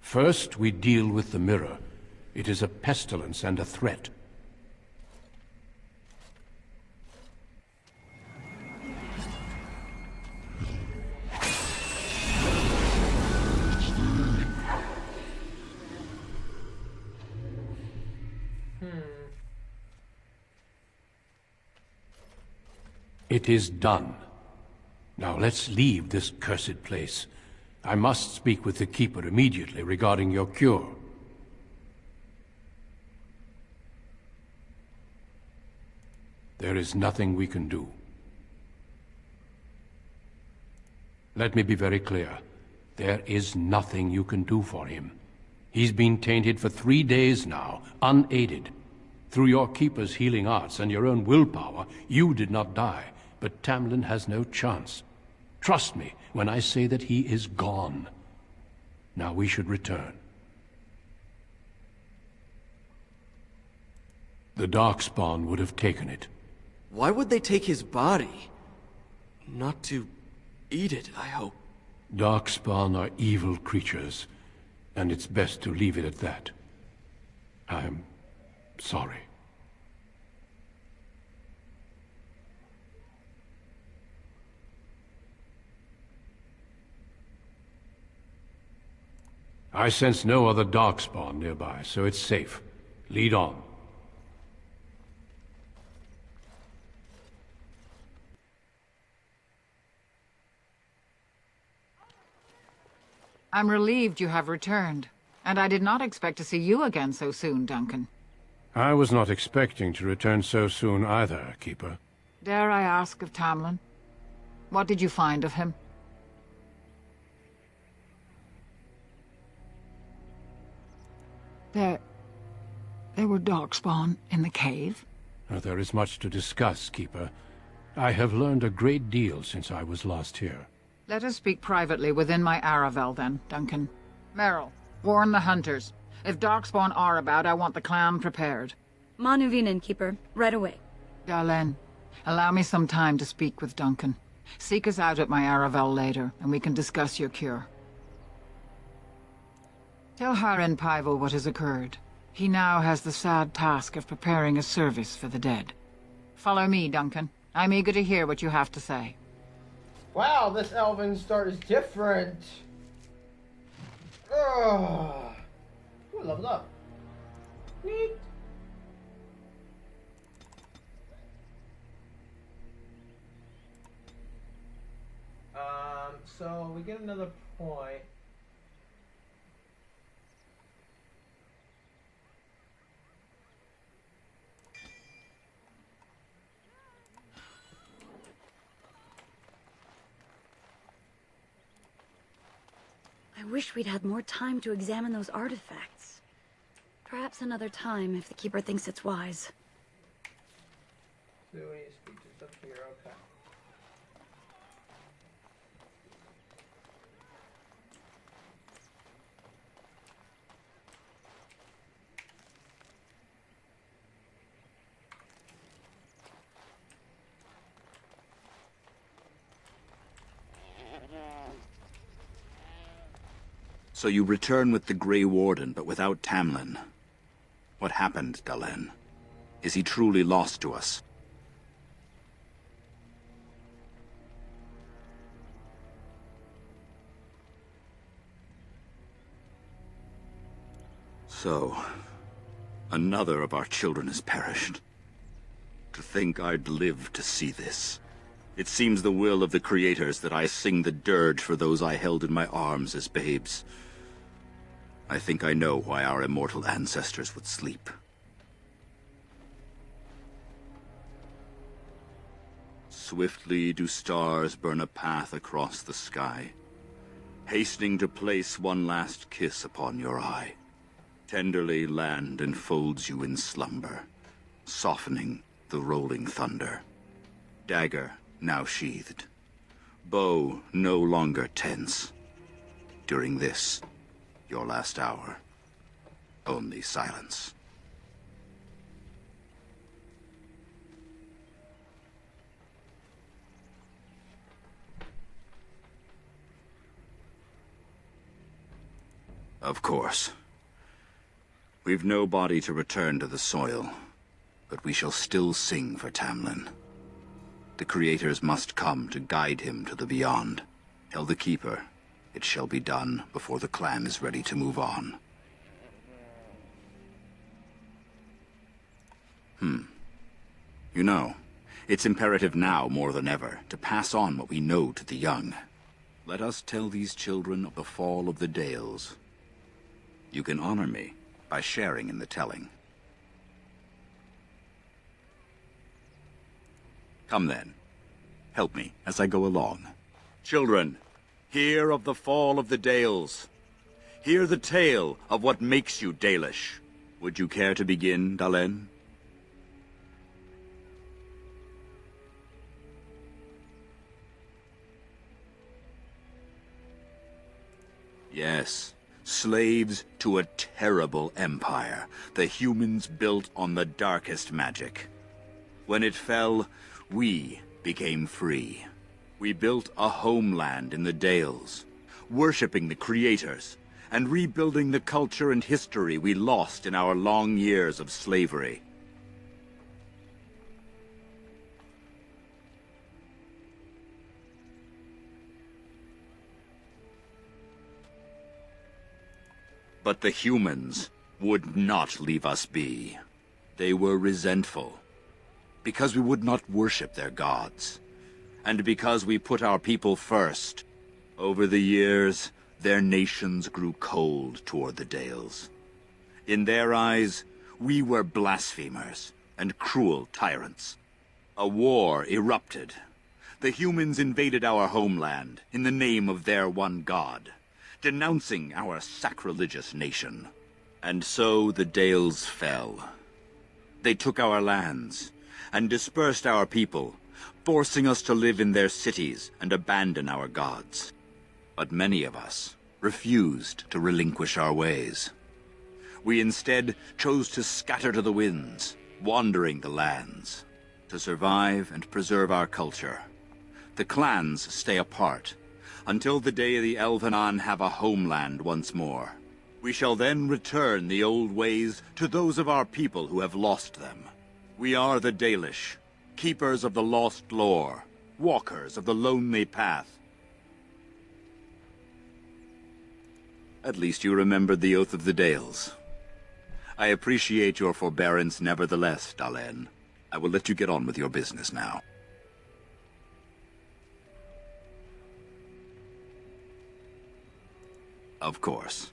First, we deal with the mirror. It is a pestilence and a threat. It is done. Now let's leave this cursed place. I must speak with the Keeper immediately regarding your cure. There is nothing we can do. Let me be very clear. There is nothing you can do for him. He's been tainted for 3 days now, unaided. Through your Keeper's healing arts and your own willpower, you did not die, but Tamlin has no chance. Trust me when I say that he is gone. Now we should return. The Darkspawn would have taken it. Why would they take his body? Not to eat it, I hope. Darkspawn are evil creatures, and it's best to leave it at that. I'm sorry. I sense no other Darkspawn nearby, so it's safe. Lead on. I'm relieved you have returned, and I did not expect to see you again so soon, Duncan. I was not expecting to return so soon either, Keeper. Dare I ask of Tamlin? What did you find of him? There were darkspawn in the cave? There is much to discuss, Keeper. I have learned a great deal since I was last here. Let us speak privately within my Aravel, then, Duncan. Merrill, warn the hunters. If darkspawn are about, I want the clan prepared. Manuvinen, Keeper. Right away. Dalen, allow me some time to speak with Duncan. Seek us out at my Aravel later, and we can discuss your cure. Tell Haren Paival what has occurred. He now has the sad task of preparing a service for the dead. Follow me, Duncan. I'm eager to hear what you have to say. Wow, this Elven start is different. Ugh. Ooh, leveled up. Neat. So we get another point. I wish we'd had more time to examine those artifacts. Perhaps another time, if the Keeper thinks it's wise. So we need to speak to stuff here, okay. So you return with the Grey Warden, but without Tamlin. What happened, Dalen? Is he truly lost to us? So, another of our children has perished. To think I'd live to see this. It seems the will of the Creators that I sing the dirge for those I held in my arms as babes. I think I know why our immortal ancestors would sleep. Swiftly do stars burn a path across the sky, hastening to place one last kiss upon your eye. Tenderly land enfolds you in slumber, softening the rolling thunder. Dagger now sheathed, bow no longer tense. During this, your last hour, only silence. Of course. We've no body to return to the soil, but we shall still sing for Tamlin. The Creators must come to guide him to the beyond. Tell the Keeper, it shall be done before the clan is ready to move on. You know, it's imperative now more than ever to pass on what we know to the young. Let us tell these children of the fall of the Dales. You can honor me by sharing in the telling. Come then, help me as I go along. Children, hear of the fall of the Dales. Hear the tale of what makes you Dalish. Would you care to begin, Dalen? Yes, slaves to a terrible empire, the humans built on the darkest magic. When it fell, we became free. We built a homeland in the Dales, worshipping the Creators, and rebuilding the culture and history we lost in our long years of slavery. But the humans would not leave us be. They were resentful, because we would not worship their gods, and because we put our people first. Over the years, their nations grew cold toward the Dales. In their eyes, we were blasphemers and cruel tyrants. A war erupted. The humans invaded our homeland in the name of their one god, denouncing our sacrilegious nation. And so the Dales fell. They took our lands and dispersed our people, forcing us to live in their cities and abandon our gods. But many of us refused to relinquish our ways. We instead chose to scatter to the winds, wandering the lands. To survive and preserve our culture, the clans stay apart until the day the Elvenan have a homeland once more. We shall then return the old ways to those of our people who have lost them. We are the Dalish, keepers of the lost lore, walkers of the lonely path. At least you remembered the Oath of the Dales. I appreciate your forbearance nevertheless, Dalen. I will let you get on with your business now. Of course.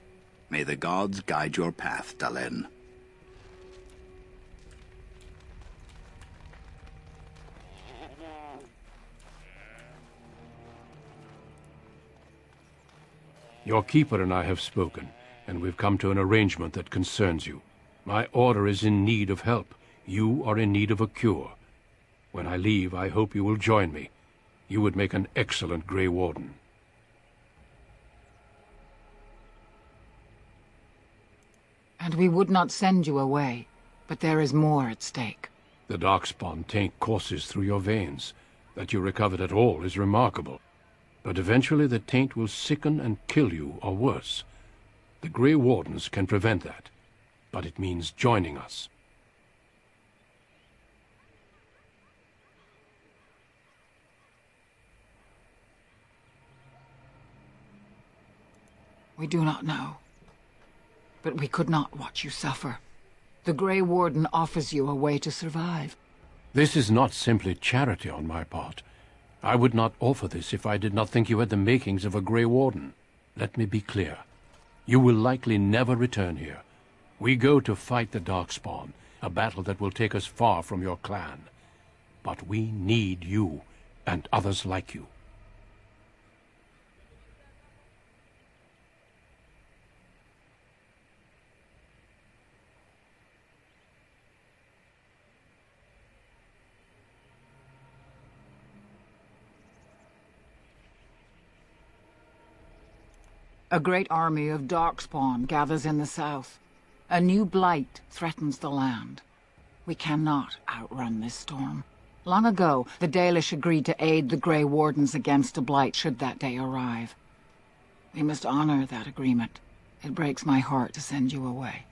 May the gods guide your path, Dalen. Your keeper and I have spoken, and we've come to an arrangement that concerns you. My order is in need of help. You are in need of a cure. When I leave, I hope you will join me. You would make an excellent Grey Warden. And we would not send you away, but there is more at stake. The Darkspawn taint courses through your veins. That you recovered at all is remarkable. But eventually the taint will sicken and kill you, or worse. The Grey Wardens can prevent that, but it means joining us. We do not know. But we could not watch you suffer. The Grey Warden offers you a way to survive. This is not simply charity on my part. I would not offer this if I did not think you had the makings of a Grey Warden. Let me be clear. You will likely never return here. We go to fight the Darkspawn, a battle that will take us far from your clan. But we need you, and others like you. A great army of Darkspawn gathers in the south. A new blight threatens the land. We cannot outrun this storm. Long ago, the Dalish agreed to aid the Grey Wardens against a blight should that day arrive. We must honor that agreement. It breaks my heart to send you away,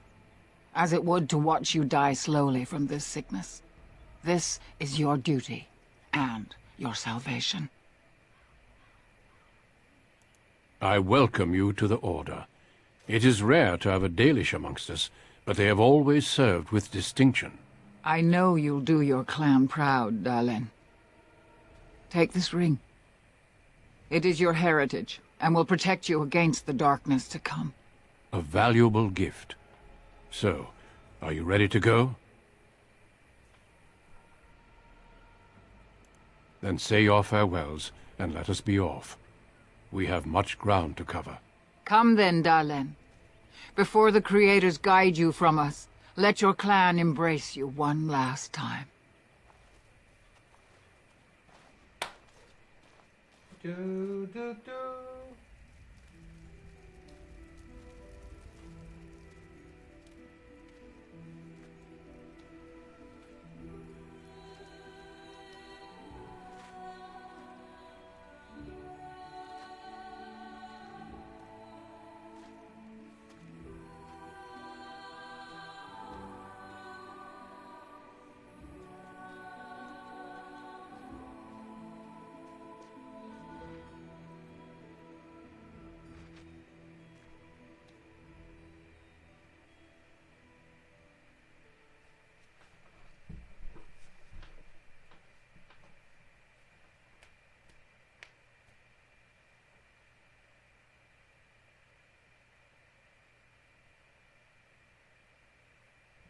as it would to watch you die slowly from this sickness. This is your duty, and your salvation. I welcome you to the Order. It is rare to have a Dalish amongst us, but they have always served with distinction. I know you'll do your clan proud, Dalen. Take this ring. It is your heritage, and will protect you against the darkness to come. A valuable gift. So, are you ready to go? Then say your farewells, and let us be off. We have much ground to cover. Come then, Dalen. Before the Creators guide you from us, let your clan embrace you one last time. Do, do, do.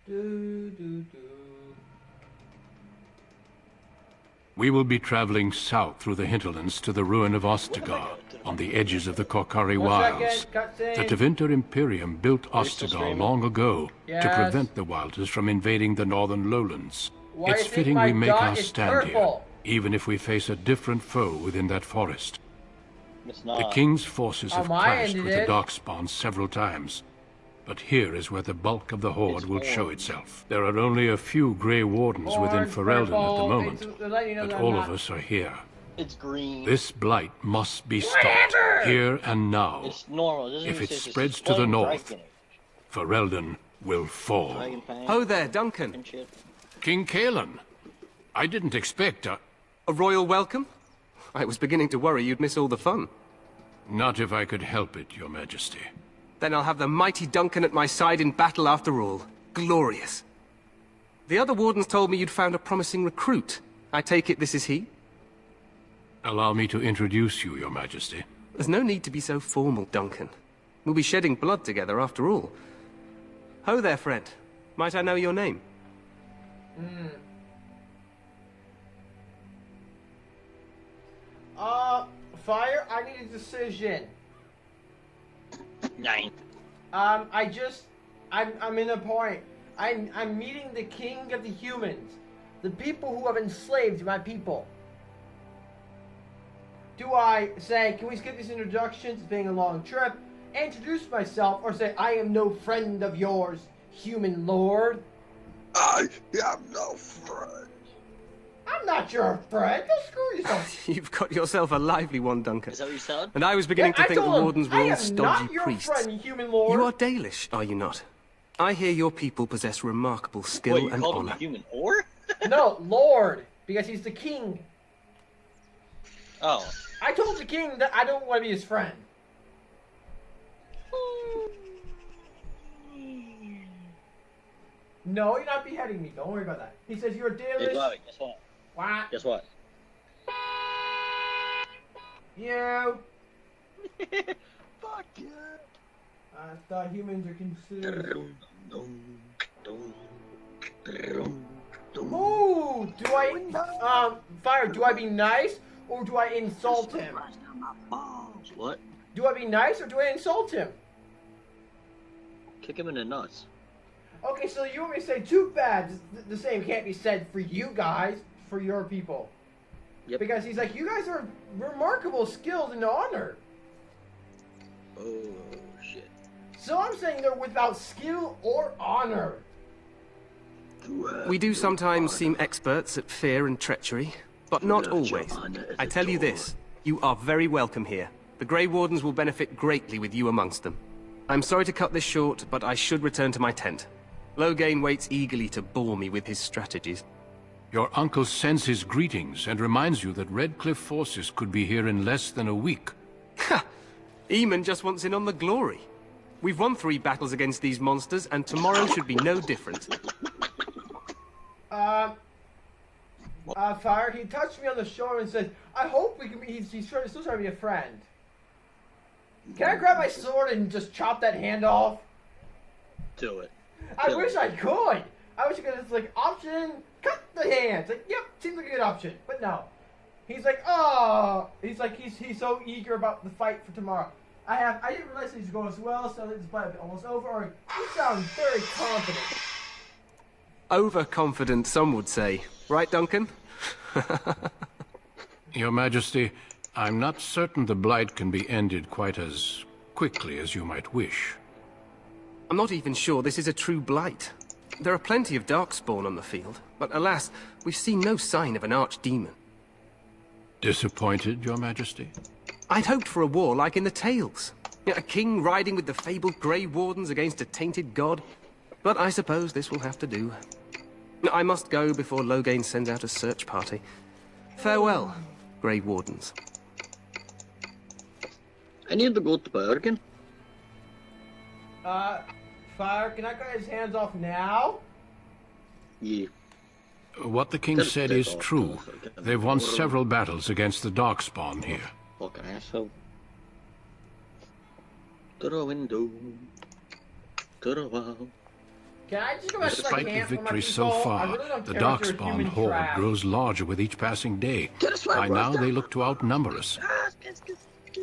Do, do, do. We will be traveling south through the hinterlands to the ruin of Ostagar, on the edges of the Korkari Wilds. The Tevinter Imperium built Ostagar long ago to prevent the Wilders from invading the northern lowlands. It's fitting we make our stand here, even if we face a different foe within that forest. The King's forces have clashed with the Darkspawn several times, but here is where the bulk of the Horde will show itself. There are only a few Grey Wardens within Ferelden at the moment, but all of us are here. It's green. This blight must be stopped, here and now. It's normal. If it spreads to the north, Ferelden will fall. Oh there, Duncan. King Cailan. I didn't expect a royal welcome? I was beginning to worry you'd miss all the fun. Not if I could help it, Your Majesty. Then I'll have the mighty Duncan at my side in battle after all. Glorious. The other wardens told me you'd found a promising recruit. I take it this is he? Allow me to introduce you, Your Majesty. There's no need to be so formal, Duncan. We'll be shedding blood together after all. Ho there, friend. Might I know your name? Fire, I need a decision. 9. I'm in a point. I'm meeting the king of the humans. The people who have enslaved my people. Do I say, can we skip these introductions, it's being a long trip, introduce myself, or say, I am no friend of yours, human lord? I am no friend. I'm not your friend. Go screw yourself. You've got yourself a lively one, Duncan. Is that what you said? And I was beginning to think the wardens were all stodgy priests. I am not your friend, human lord. You are Dalish, are you not? I hear your people possess remarkable skill Wait, you and called honor. him a human or? No, lord, because he's the king. Oh. I told the king that I don't want to be his friend. No, you're not beheading me. Don't worry about that. He says you're a Dalish. Hey, Bobby, guess what? What? Guess what? You. Fuck yeah. I thought humans are considered. Ooh, do I Fire? Do I be nice or do I insult him? What? Do I be nice or do I insult him? Kick him in the nuts. Okay, so you want me to say too bad? The same can't be said for you guys, for your people. Yep. Because he's like, you guys are remarkable, skilled, and honored. Oh shit. So I'm saying they're without skill or honor. We do sometimes seem experts at fear and treachery, but not always. I tell you this, you are very welcome here. The Grey Wardens will benefit greatly with you amongst them. I'm sorry to cut this short, but I should return to my tent. Loghain waits eagerly to bore me with his strategies. Your uncle sends his greetings and reminds you that Redcliffe forces could be here in less than a week. Ha! Eamon just wants in on the glory. We've won 3 battles against these monsters, and tomorrow should be no different. Fire, he touched me on the shoulder and said, I hope we can be, he's still trying to be a friend. Can I grab my sword and just chop that hand off? Do it. I wish I could. I wish I could just like option, cut the hands. Like, yep, seems like a good option. But no. He's like, oh, he's so eager about the fight for tomorrow. I didn't realize these go as well, so it's almost over. Or you sound very confident. Overconfident, some would say. Right, Duncan? Your Majesty, I'm not certain the Blight can be ended quite as quickly as you might wish. I'm not even sure this is a true blight. There are plenty of Darkspawn on the field, but alas, we've seen no sign of an archdemon. Disappointed, Your Majesty? I'd hoped for a war like in the tales. A king riding with the fabled Grey Wardens against a tainted god. But I suppose this will have to do. I must go before Loghain sends out a search party. Farewell, Grey Wardens. I need to go to Bergen. Fire, can I cut his hands off now? Yeah. What the king said is true. They've won several battles against the Darkspawn here. Fucking asshole. To the window. To the wall. Can I just go back to my Despite the camp for my victory so people? I far, really don't the care about your Darkspawn human horde trash. grows larger with each passing day. By now, they look to outnumber us.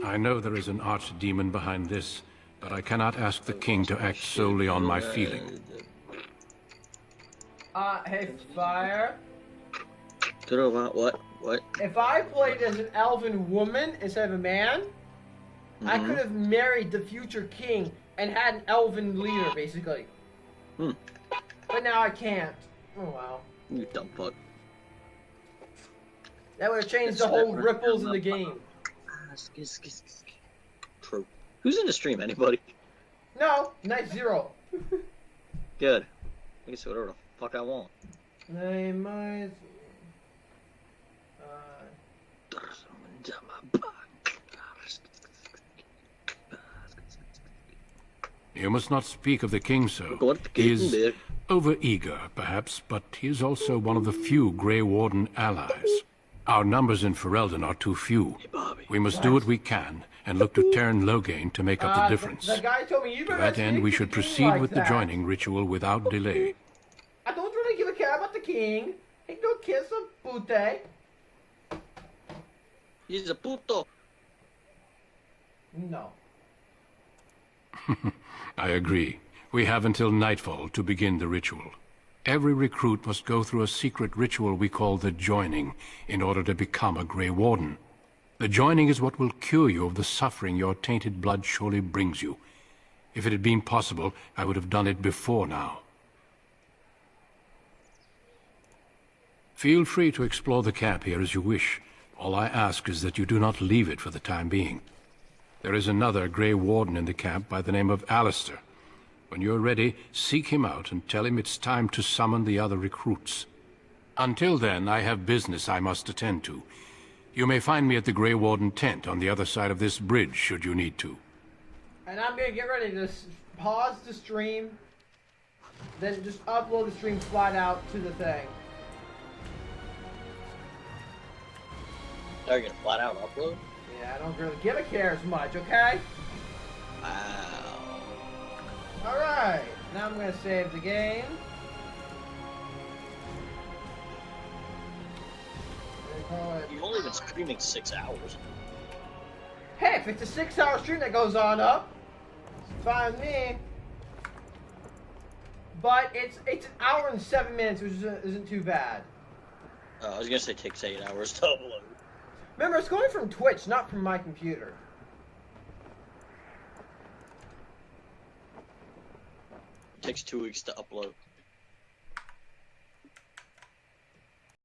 I know there is an archdemon behind this, but I cannot ask the king to act solely on my feeling. Hey, Fire. What? If I played as an elven woman instead of a man, I could have married the future king and had an elven leader, basically. But now I can't. Oh, wow. You dumb fuck. That would have changed the whole ripples in the game. True. Who's in the stream? Anybody? No, nice 0. Good. I can say whatever the fuck I want. Name my... You must not speak of the king so. He is over-eager, perhaps, but he is also one of the few Grey Warden allies. Our numbers in Ferelden are too few. We must do what we can, and look to Teyrn Loghain to make up the difference. The guy told me you To that end, we should proceed with the joining ritual without delay. I don't really give a care about the king. He go kiss a pute. He's a puto. No. I agree. We have until nightfall to begin the ritual. Every recruit must go through a secret ritual we call the joining in order to become a Grey Warden. The joining is what will cure you of the suffering your tainted blood surely brings you. If it had been possible, I would have done it before now. Feel free to explore the camp here as you wish. All I ask is that you do not leave it for the time being. There is another Grey Warden in the camp by the name of Alistair. When you're ready, seek him out and tell him it's time to summon the other recruits. Until then, I have business I must attend to. You may find me at the Grey Warden tent on the other side of this bridge, should you need to. And I'm gonna get ready to pause the stream, then just upload the stream flat out to the thing. Are you gonna flat out upload? Yeah, I don't really give a care as much, okay? Wow. Alright, now I'm gonna save the game. You've only been streaming 6 hours. Hey, if it's a 6-hour stream that goes on up, it's fine with me. But it's an hour and 7 minutes, which isn't too bad. I was gonna say it takes 8 hours to upload. Remember, it's going from Twitch, not from my computer. It takes 2 weeks to upload.